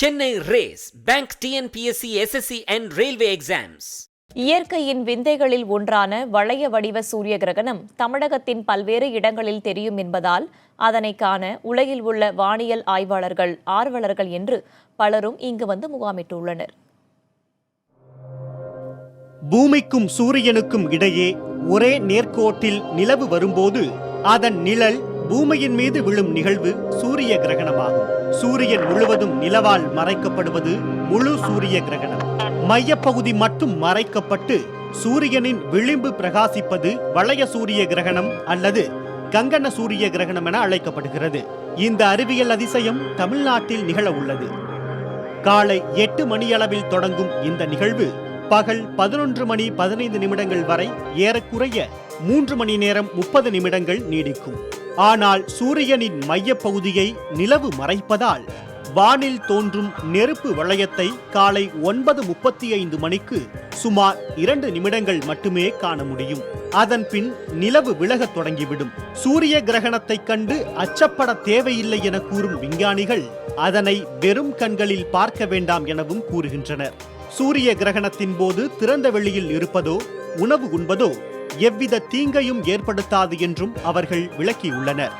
Chennai Race, Bank TNPSC, SSC and Railway Exams. இயற்கையின் விந்தைகளில் ஒன்றான வளைய வடிவ சூரிய கிரகணம் தமிழகத்தின் பல்வேறு இடங்களில் தெரியும் என்பதால் அதனை காண உலகில் உள்ள வானியல் ஆய்வாளர்கள், ஆர்வலர்கள் என்று பலரும் இங்கு வந்து முகாமிட்டுள்ளனர். பூமிக்கும் சூரியனுக்கும் இடையே ஒரே நேர்கோட்டில் நிலவு வரும்போது அதன் நிழல் பூமியின் மீது விழும் நிகழ்வு சூரிய கிரகணமாகும். சூரியன் முழுவதும் நிலவால் மறைக்கப்படுவது முழு சூரிய கிரகணம். மையப்பகுதி மட்டும் மறைக்கப்பட்டு சூரியனின் விளிம்பு பிரகாசிப்பது வளைய சூரிய கிரகணம் அல்லது கங்கண சூரிய கிரகணம் என அழைக்கப்படுகிறது. இந்த அறிவியல் அதிசயம் தமிழ்நாட்டில் நிகழ உள்ளது. காலை 8 மணியளவில் தொடங்கும் இந்த நிகழ்வு பகல் 11:15 வரை ஏறக்குறைய 3 மணி நேரம் 30 நிமிடங்கள் நீடிக்கும். ஆனால் சூரியனின் மையப்பகுதியை நிலவு மறைப்பதால் வானில் தோன்றும் நெருப்பு வளையத்தை காலை 9:35 மணிக்கு சுமார் 2 நிமிடங்கள் மட்டுமே காண முடியும். அதன் பின் நிலவு விலகத் தொடங்கிவிடும். சூரிய கிரகணத்தை கண்டு அச்சப்பட தேவையில்லை என கூறும் விஞ்ஞானிகள் அதனை வெறும் கண்களில் பார்க்க வேண்டாம் எனவும் கூறுகின்றனர். சூரிய கிரகணத்தின் போது திறந்த வெளியில் இருப்பதோ உணவு உண்பதோ எவ்வித தீங்கையும் ஏற்படுத்தாது என்றும் அவர்கள் விளக்கியுள்ளனர்.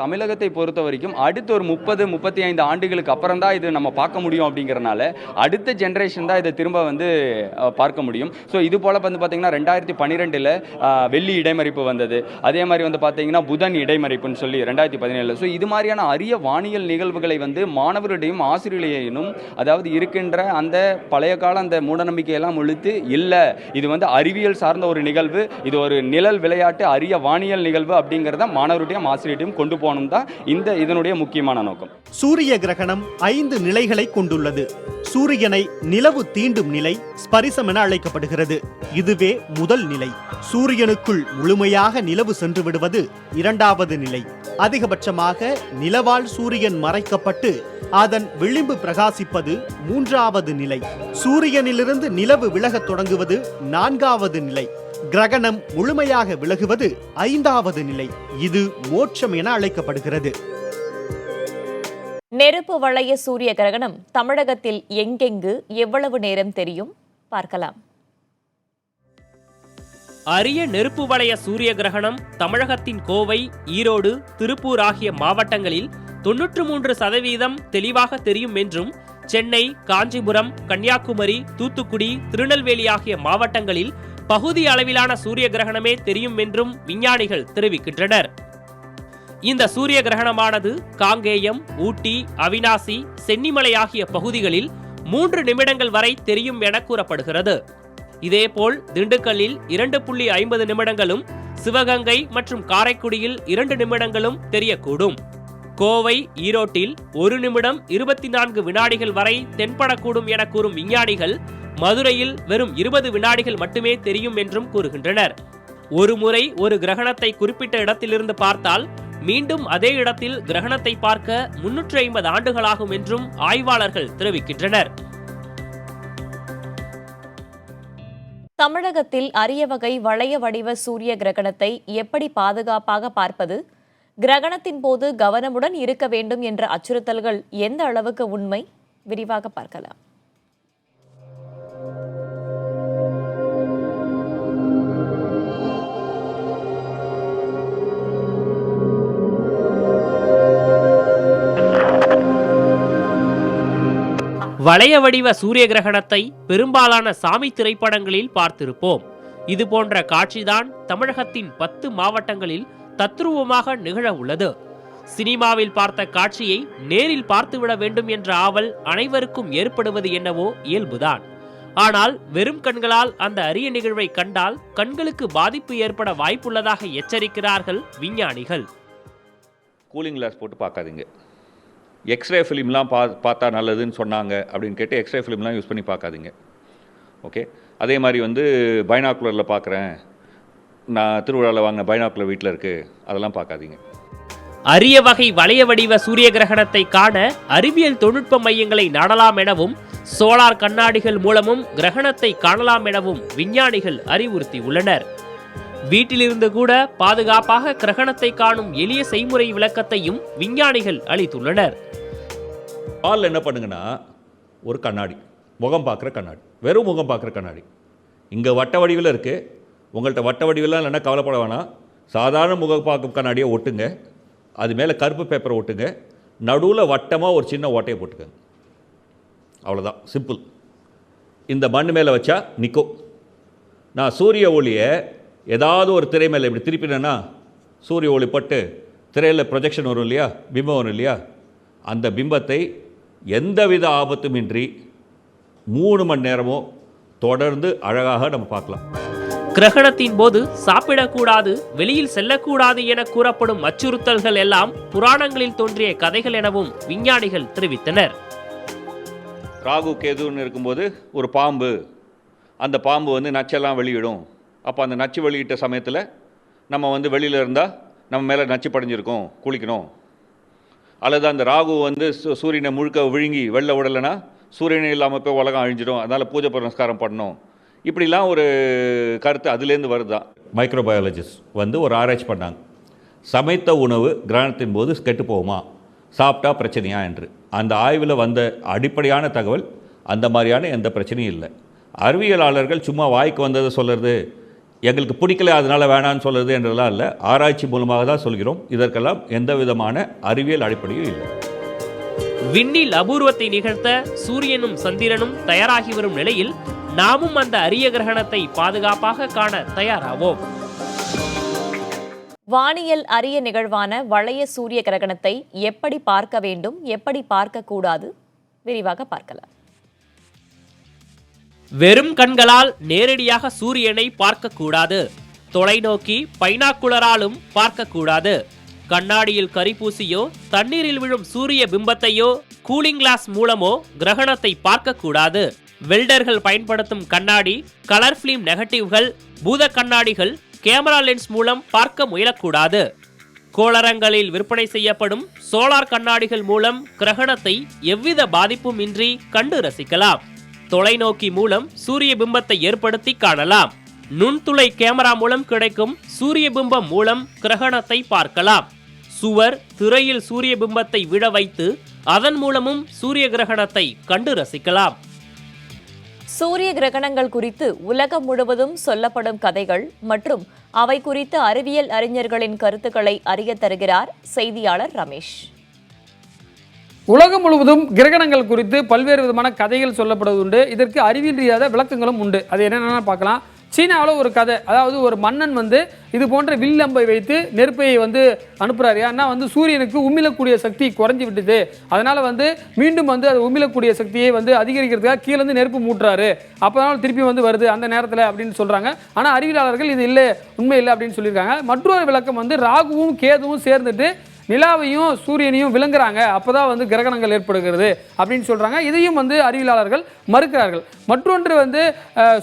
தமிழகத்தை பொறுத்த வரைக்கும் அடுத்த ஒரு 30-35 ஆண்டுகளுக்கு அப்புறம் தான் இது நம்ம பார்க்க முடியும். அப்படிங்கிறனால அடுத்த ஜென்ரேஷன் தான் இதை திரும்ப பார்க்க முடியும். ஸோ இது போல் பார்த்தீங்கன்னா 2012 வெள்ளி இடைமறிப்பு வந்தது. அதே மாதிரி பார்த்தீங்கன்னா புதன் இடைமறிப்புன்னு சொல்லி 2017. ஸோ இது மாதிரியான அரிய வானியல் நிகழ்வுகளை மாணவருடையும் ஆசிரியர்களையும் அதாவது இருக்கின்ற அந்த பழைய கால அந்த மூடநம்பிக்கையெல்லாம் ஒழித்து இல்லை, இது அறிவியல் சார்ந்த ஒரு நிகழ்வு, இது ஒரு நிழல் விளையாட்டு அரிய வானியல் நிகழ்வு அப்படிங்கிறத மாணவருடையும் ஆசிரியரையும் கொண்டு போகணும் தான் இதனுடைய முக்கியமான நோக்கம். சூரிய கிரகணம் 5 நிலைகளை கொண்டுள்ளது. சூரியனை நிலவு தீண்டும் நிலை ஸ்பரிசம் என அழைக்கப்படுகிறது. இதுவே முதல் நிலை. சூரியனுக்குள் முழுமையாக நிலவு சென்று விடுவது 2வது நிலை. அதிகபட்சமாக நிலவால் சூரியன் மறைக்கப்பட்டு அதன் விளிம்பு பிரகாசிப்பது 3வது நிலை. சூரியனிலிருந்து நிலவு விலகத் தொடங்குவது 4வது நிலை. கிரகணம் முழுமையாக விலகுவது 5வது நிலை. இது மோட்சம் என அழைக்கப்படுகிறது. நெருப்பு வளைய சூரிய கிரகணம் தமிழகத்தில் எங்கெங்கு எவ்வளவு நேரம் தெரியும் பார்க்கலாம். அரிய நெருப்பு வளைய சூரிய கிரகணம் தமிழகத்தின் கோவை, ஈரோடு, திருப்பூர் ஆகிய மாவட்டங்களில் 93% தெளிவாக தெரியும் என்றும், சென்னை, காஞ்சிபுரம், கன்னியாகுமரி, தூத்துக்குடி, திருநெல்வேலி ஆகிய மாவட்டங்களில் பகுதி அளவிலான சூரிய கிரகணமே தெரியும் என்றும் விஞ்ஞானிகள் தெரிவிக்கின்றனர். இந்த சூரிய கிரகணமானது காங்கேயம், ஊட்டி, அவினாசி, சென்னிமலை ஆகிய பகுதிகளில் 3 நிமிடங்கள் வரை தெரியும் என கூறப்படுகிறது. இதேபோல் திண்டுக்கல்லில் 2.50 நிமிடங்களும், சிவகங்கை மற்றும் காரைக்குடியில் 2 நிமிடங்களும் தெரியக்கூடும். கோவை, ஈரோட்டில் 1 நிமிடம் 24 வினாடிகள் வரை தென்படக்கூடும் என கூறும் விஞ்ஞானிகள் மதுரையில் வெறும் 20 வினாடிகள் மட்டுமே தெரியும் என்றும் கூறுகின்றனர். ஒரு முறை ஒரு கிரகணத்தை குறிப்பிட்ட இடத்திலிருந்து பார்த்தால் மீண்டும் அதே இடத்தில் கிரகணத்தை பார்க்க 350 ஆண்டுகளாகும் என்றும் ஆய்வாளர்கள் தெரிவிக்கின்றனர். தமிழகத்தில் அரிய வகை வளைய வடிவ சூரிய கிரகணத்தை எப்படி பாதுகாப்பாக பார்ப்பது? கிரகணத்தின் போது கவனமுடன் இருக்க வேண்டும் என்ற அச்சுறுத்தல்கள் எந்த அளவுக்கு உண்மை? விரிவாக பார்க்கலாம். வளைய வடிவ சூரிய கிரகணத்தை பெரும்பாலான சாமி திரைப்படங்களில் பார்த்திருப்போம். இது போன்ற காட்சிதான் தமிழகத்தின் 10 மாவட்டங்களில் தத்ரூபமாக நிகழ உள்ளது. சினிமாவில் பார்த்த காட்சியை நேரில் பார்த்துவிட வேண்டும் என்ற ஆவல் அனைவருக்கும் ஏற்படுவது என்னவோ இயல்புதான். ஆனால் வெறும் கண்களால் அந்த அரிய நிகழ்வை கண்டால் கண்களுக்கு பாதிப்பு ஏற்பட வாய்ப்புள்ளதாக எச்சரிக்கிறார்கள் விஞ்ஞானிகள். கூலிங் கிளாஸ் போட்டு பார்க்காதீங்க. எக்ஸ்ரே ஃபிலிம்லாம் பார்த்தா நல்லதுன்னு சொன்னாங்க அப்படின்னு கேட்டு எக்ஸ்ரே ஃபிலிம்லாம் யூஸ் பண்ணி பார்க்காதீங்க. ஓகே, அதே மாதிரி பைனாக்குலரில் பார்க்குறேன், நான் திருவிழாவில் வாங்கின பைனாக்குலர் வீட்டில் இருக்குது, அதெல்லாம் பார்க்காதீங்க. அரிய வகை வளைய வடிவ சூரிய கிரகணத்தை காண அறிவியல் தொழில்நுட்ப மையங்களை நாடலாம் எனவும், சோலார் கண்ணாடிகள் மூலமும் கிரகணத்தை காணலாம் எனவும் விஞ்ஞானிகள் அறிவுறுத்தியுள்ளனர். வீட்டிலிருந்து கூட பாதுகாப்பாக கிரகணத்தை காணும் எளிய செய்முறை விளக்கத்தையும் விஞ்ஞானிகள் அளித்துள்ளனர். பால் என்ன பண்ணுங்கன்னா, ஒரு கண்ணாடி, முகம் பார்க்குற கண்ணாடி, வெறும் முகம் பார்க்குற கண்ணாடி. இங்கே வட்ட வடிவில் இருக்குது. உங்கள்கிட்ட வட்ட வடிவில் இல்லைன்னா கவலைப்பட வேணாம். சாதாரண முகம் பார்க்கும் கண்ணாடியை ஒட்டுங்க. அது மேலே கருப்பு பேப்பரை ஒட்டுங்க. நடுவில் வட்டமாக ஒரு சின்ன ஓட்டையை போட்டுக்கங்க. அவ்வளோதான், சிம்பிள். இந்த மண் மேலே வச்சா நிற்கும். நான் சூரிய ஒளியை ஏதாவது ஒரு திரை மேலே இப்படி திருப்பினேன்னா சூரிய ஒளி பட்டு திரையில் ப்ரொஜெக்ஷன் வரும் இல்லையா, பிம்பம் வரும் இல்லையா, அந்த பிம்பத்தை எந்தவித ஆபத்துமின்றி 3 மணி நேரமும் தொடர்ந்து அழகாக நம்ம பார்க்கலாம். கிரகணத்தின் போது சாப்பிடக்கூடாது, வெளியில் செல்லக்கூடாது என கூறப்படும் அச்சுறுத்தல்கள் எல்லாம் புராணங்களில் தோன்றிய கதைகள் எனவும் விஞ்ஞானிகள் தெரிவித்தனர். ராகு கேதுன்னு இருக்கும்போது ஒரு பாம்பு, அந்த பாம்பு வந்து நச்செல்லாம் வெளியிடும். அப்போ அந்த நச்சு வெளியிட்ட சமயத்தில் நம்ம வந்து வெளியில் இருந்தால் நம்ம மேலே நச்சு படைஞ்சிருக்கோம், குளிக்கணும். அல்லது அந்த ராகு வந்து சூரியனை முழுக்க விழுங்கி வெளில விடலைன்னா சூரியனை இல்லாமல் போய் உலகம் அழிஞ்சிடும், அதனால் பூஜை புரஸ்காரம் பண்ணணும். இப்படிலாம் ஒரு கருத்து அதுலேருந்து வருது தான். மைக்ரோபயாலஜிஸ்ட் வந்து ஒரு ஆராய்ச்சி பண்ணாங்க. சமைத்த உணவு கிரகணத்தின் போது கெட்டு போகுமா, சாப்பிட்டா பிரச்சனையா என்று. அந்த ஆய்வில் வந்த அடிப்படையான தகவல் அந்த மாதிரியான எந்த பிரச்சனையும் இல்லை. அறிவியலாளர்கள் சும்மா வாய்க்கு வந்ததை சொல்கிறது, எங்களுக்கு பிடிக்கல அதனால் வேணான்னு சொல்கிறது என்றெல்லாம் இல்லை. ஆராய்ச்சி மூலமாக தான் சொல்கிறோம். இதற்கெல்லாம் எந்த விதமான அறிவியல் அடிப்படையும் இல்லை. விண்ணில் அபூர்வத்தை நிகழ்த்த சூரியனும் சந்திரனும் தயாராகி வரும் நிலையில் நாமும் அந்த அரிய கிரகணத்தை பாதுகாப்பாக காண தயாராவோம். வானியல் அரிய நிகழ்வான வளைய சூரிய கிரகணத்தை எப்படி பார்க்க வேண்டும், எப்படி பார்க்க கூடாது, விரிவாக பார்க்கலாம். வெறும் கண்களால் நேரடியாக சூரியனை பார்க்கக்கூடாது. தொலைநோக்கி பைனாக்குலராலும் பார்க்கக்கூடாது. கண்ணாடியில் கரிபூசியோ தண்ணீரில் விழும் சூரிய பிம்பத்தையோ கூலிங் கிளாஸ் மூலமோ கிரகணத்தை பார்க்கக்கூடாது. வெல்டர்கள் பயன்படுத்தும் கண்ணாடி, கலர் பிலிம் நெகட்டிவ்கள், பூத கண்ணாடிகள், கேமரா லென்ஸ் மூலம் பார்க்க முயலக்கூடாது. கோளரங்களில் விற்பனை செய்யப்படும் சோலார் கண்ணாடிகள் மூலம் கிரகணத்தை எவ்வித பாதிப்பும் இன்றி கண்டு ரசிக்கலாம். தொலைநோக்கி மூலம் சூரிய பிம்பத்தை ஏற்படுத்தி காணலாம். நுண்துளை கேமரா மூலம் கிடைக்கும் சூரிய பிம்பம் மூலம் கிரகணத்தை பார்க்கலாம். சுவர், திரையில் சூரிய பிம்பத்தை விழ வைத்து அதன் மூலமும் சூரிய கிரகணத்தை கண்டு ரசிக்கலாம். சூரிய கிரகணங்கள் குறித்து உலகம் முழுவதும் சொல்லப்படும் கதைகள் மற்றும் அவை குறித்து அறிவியல் அறிஞர்களின் கருத்துக்களை அறிய தருகிறார் செய்தியாளர் ரமேஷ். உலகம் முழுவதும் கிரகணங்கள் குறித்து பல்வேறு விதமான கதைகள் சொல்லப்படுவது உண்டு. இதற்கு அறிவியல் ரீதியாக விளக்கங்களும் உண்டு. அது என்னென்ன பார்க்கலாம். சீனாவில் ஒரு கதை, அதாவது ஒரு மன்னன் வந்து இது போன்ற வில்லம்பை வைத்து நெருப்பையை வந்து அனுப்புறாரு. ஏன்னா வந்து சூரியனுக்கு உமிழக்கூடிய சக்தி குறைஞ்சி விட்டுது, அதனால வந்து மீண்டும் வந்து அது உமிழக்கூடிய சக்தியை வந்து அதிகரிக்கிறதுக்காக கீழே வந்து நெருப்பு மூட்டுறாரு, அப்போதான் திருப்பி வந்து வருது அந்த நேரத்தில் அப்படின்னு சொல்றாங்க. ஆனால் அறிவியலாளர்கள் இது இல்லை, உண்மை இல்லை அப்படின்னு சொல்லியிருக்காங்க. மற்றொரு விளக்கம் வந்து ராகுவும் கேதுவும் சேர்ந்துட்டு நிலாவையும் சூரியனையும் விளங்குறாங்க, அப்போதான் வந்து கிரகணங்கள் ஏற்படுகிறது அப்படின்னு சொல்றாங்க. இதையும் வந்து அறிவியலாளர்கள் மறுக்கிறார்கள். மற்றொன்று வந்து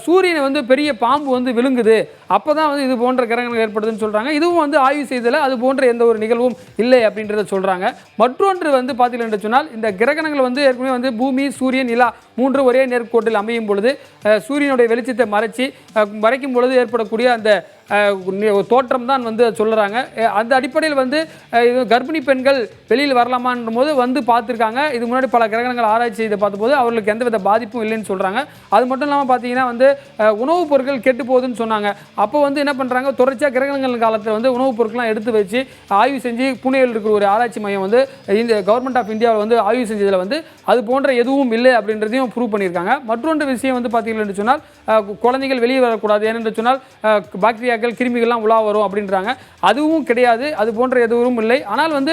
சூரியனை வந்து பெரிய பாம்பு வந்து விழுங்குது, அப்போதான் வந்து இது போன்ற கிரகணங்கள் ஏற்படுதுன்னு சொல்றாங்க. இதுவும் வந்து ஆய்வு செய்ததில் அது போன்ற எந்த ஒரு நிகழ்வும் இல்லை அப்படின்றத சொல்றாங்க. மற்றொன்று வந்து பார்த்தீங்கன்னா என்று சொன்னால், இந்த கிரகணங்கள் வந்து ஏற்கனவே வந்து பூமி, சூரியன், நிலா மூன்று ஒரே நேர்கோட்டில் அமையும் பொழுது சூரியனுடைய வெளிச்சத்தை மறைக்கும் பொழுது ஏற்படக்கூடிய அந்த தோற்றம் தான் வந்து சொல்லுறாங்க. அந்த அடிப்படையில் வந்து கர்ப்பிணி பெண்கள் வெளியில் வரலாமான்ற போது வந்து பார்த்துருக்காங்க. இது முன்னாடி பல கிரகணங்கள் ஆராய்ச்சி செய்து பார்த்தபோது அவர்களுக்கு எந்தவித பாதிப்பும் இல்லைன்னு சொல்கிறாங்க. அது மட்டும் இல்லாமல் பார்த்தீங்கன்னா வந்து உணவுப் பொருட்கள் கெட்டு போகுதுன்னு சொன்னாங்க. அப்போ வந்து என்ன பண்ணுறாங்க, தொடர்ச்சியாக கிரகணங்கள் காலத்தில் வந்து உணவுப் பொருட்கள்லாம் எடுத்து வச்சு ஆய்வு செஞ்சு புனேயில் இருக்கிற ஒரு ஆராய்ச்சி மையம் வந்து இந்த கவர்மெண்ட் ஆஃப் இந்தியாவில் வந்து ஆய்வு செஞ்சதில் வந்து அது போன்ற எதுவும் இல்லை அப்படின்றதையும் ப்ரூவ் பண்ணியிருக்காங்க. மற்றொன்று விஷயம் வந்து பார்த்தீங்கன்னு சொன்னால், குழந்தைகள் வெளியே வரக்கூடாது, ஏனென்று சொன்னால் பாக்டீரியா கிருமிகள்லாம் உலா வரும் அப்படின்றாங்க. அதுவும் கிடையாது, அது போன்ற எதுவும் இல்லை. ஆனால் வந்து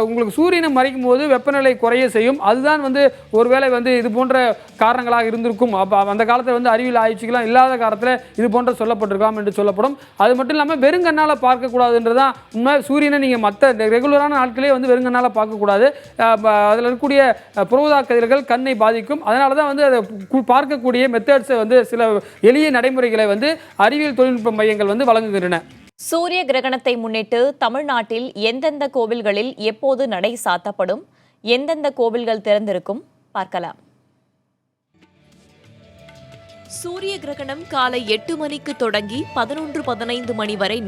உங்களுக்கு சூரியனை மறைக்கும் போது வெப்பநிலை குறைய செய்யும், அதுதான் வந்து ஒருவேளை வந்து இது போன்ற காரணங்களாக இருந்திருக்கும். அந்த காலத்தில் வந்து அறிவியல் ஆய்ச்சிகளாம் இல்லாத காலத்தில் இது போன்ற சொல்லப்பட்டிருக்கலாம் என்று சொல்லப்படும். அது மட்டும் இல்லாமல் வெறுங்கண்ணால் பார்க்கக்கூடாதுன்றதான் உண்மை. சூரியனை நீங்கள் மற்ற ரெகுலரான நாட்களே வந்து வெறுங்கண்ணால் பார்க்கக்கூடாது. அதில் இருக்கக்கூடிய புறஊதா கதிர்கள் கண்ணை பாதிக்கும். அதனால தான் வந்து அதை பார்க்கக்கூடிய மெத்தட்ஸை வந்து சில எளிய நடைமுறைகளை வந்து அறிவியல் தொழில்நுட்ப மையங்கள் வந்து வழங்குகின்றன. சூரிய கிரகணத்தை முன்னிட்டு தமிழ்நாட்டில் எந்தெந்த கோவில்களில் எப்போது நடை சாத்தப்படும், எந்தெந்த கோவில்கள் திறந்திருக்கும் பார்க்கலாம். சூரிய கிரகணம் காலை 8 மணிக்கு தொடங்கி 11:15 மணி வரை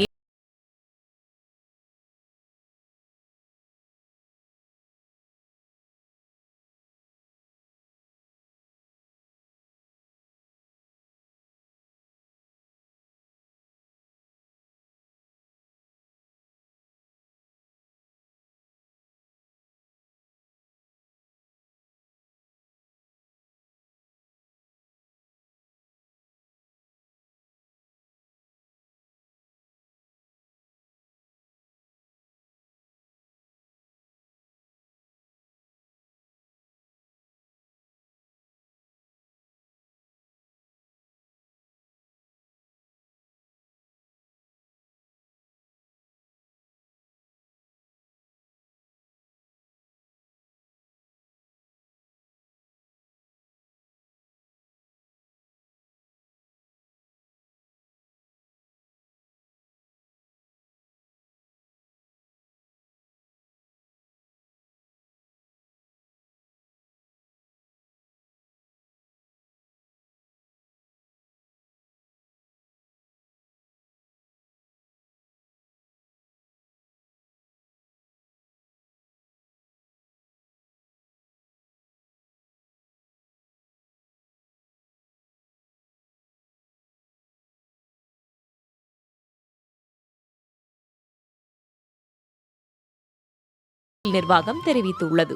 நிர்வாகம் தெரிவித்துள்ளது.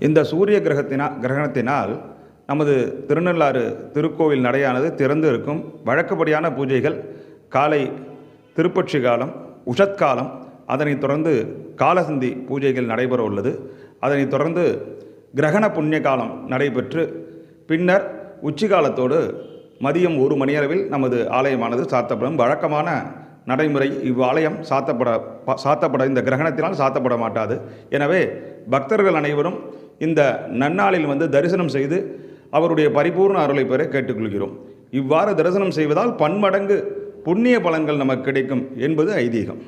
இந்த சூரிய கிரகணத்தினால் நமது திருநள்ளாறு திருக்கோவில் நடையானது திறந்து இருக்கும். வழக்கப்படியான பூஜைகள் காலை திருப்பட்சி காலம், உஷத்காலம், அதனைத் தொடர்ந்து காலசந்தி பூஜைகள் நடைபெற உள்ளது. அதனைத் தொடர்ந்து கிரகண புண்ணிய காலம் நடைபெற்று பின்னர் உச்சிகாலத்தோடு மதியம் 1 மணியளவில் நமது ஆலயமானது சாத்தப்படும். வழக்கமான நடைமுறை இவ்வாலயம் சாத்தப்பட இந்த கிரகணத்தினால் சாத்தப்பட மாட்டாது. எனவே பக்தர்கள் அனைவரும் இந்த நன்னாளில் தரிசனம் செய்து அவருடைய பரிபூர்ண அருளை பெற கேட்டுக்கொள்கிறோம். இவ்வாறு தரிசனம் செய்வதால் பன்மடங்கு புண்ணிய பலன்கள் நமக்கு கிடைக்கும் என்பது ஐதீகம்.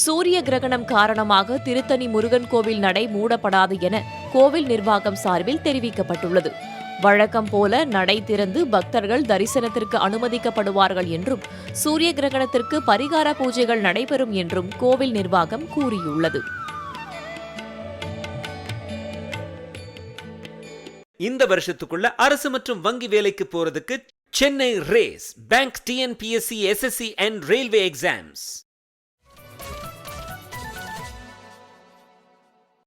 சூரிய கிரகணம் காரணமாக திருத்தணி முருகன் கோவில் நடை மூடப்படாது என கோவில் நிர்வாகம் சார்பில் தெரிவிக்கப்பட்டுள்ளது. வழக்கம் போல நடை திறந்து பக்தர்கள் தரிசனத்திற்கு அனுமதிக்கப்படுவார்கள் என்றும் சூரிய கிரகணத்திற்கு பரிகார பூஜைகள் நடைபெறும் என்றும் கோவில் நிர்வாகம் கூறியுள்ளது. இந்த வருஷத்துக்குள்ள அரசு மற்றும் வங்கி வேலைக்கு போறதுக்கு Chennai race bank TNPSC SSC and railway exams